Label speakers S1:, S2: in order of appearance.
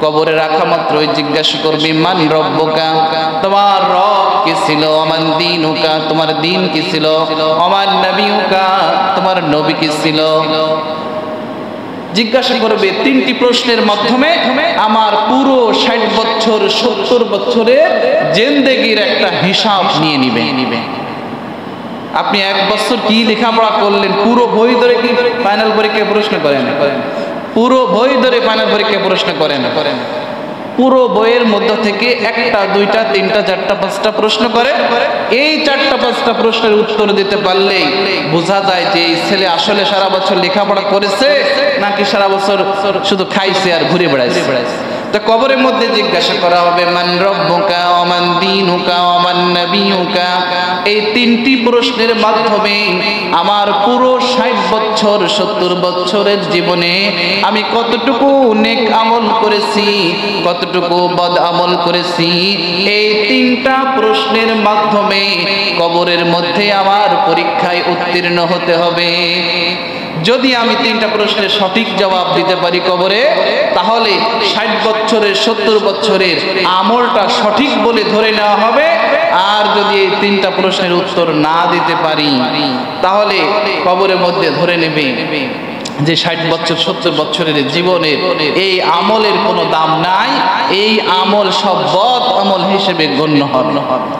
S1: কবরে রাখা মাত্রই জিজ্ঞাসা করবে মান রব্বুকা, তোমার রব কি ছিল, ওমান দীনুকা, তোমার দিন কি ছিল, ওমান নবিয়ুকা, তোমার নবী কি ছিল। জিজ্ঞাসা করবে তিনটি প্রশ্নের মাধ্যমে আমার পুরো 60 বছর 70 বছরের জিন্দেগির একটা হিসাব নিয়ে নিবে। আপনি 1 বছর কি লেখাপড়া করলেন, পুরো বই ধরে কি ফাইনাল পরীক্ষায় প্রশ্ন করেন? পুরো বই ধরে ফাইনাল পরীক্ষায় প্রশ্ন করেন। পুরো বইয়ের মধ্য থেকে 1টা 2টা 3টা 4টা 5টা প্রশ্ন করে, এই 4টা 5টা প্রশ্নের উত্তর দিতে পারলেই বোঝা যায় যে এই ছেলে আসলে সারা বছর লেখাপড়া করেছে নাকি সারা বছর শুধু খাইছে আর ঘুরে বেড়াইছে। তো কবরের মধ্যে জিজ্ঞাসা করা হবে মান রব্বুকা ওমান দীনুকা ওমান নবিয়ুকা। এই তিনটি প্রশ্নের মাধ্যমে আমার পুরো 60 বছর 70 বছরের জীবনে আমি কতটুকু নেক আমল করেছি, কতটুকু বদ আমল করেছি, এই 3টা প্রশ্নের মাধ্যমে কবরের মধ্যে আমার পরীক্ষায় উত্তীর্ণ হতে হবে। যদি আমি 3টা প্রশ্নের সঠিক জবাব দিতে পারি কবরে, তাহলে 60 বছরের 70 বছরের আমলটা সঠিক বলে ধরে নেওয়া হবে। আর যদি এই 3টা প্রশ্নের উত্তর না দিতে পারি, তাহলে কবরের মধ্যে ধরে নেবে যে 60 বছর 70 বছরের জীবনের এই আমলের কোনো দাম নাই, এই আমল সব বদ আমল হিসেবে গণ্য হবে।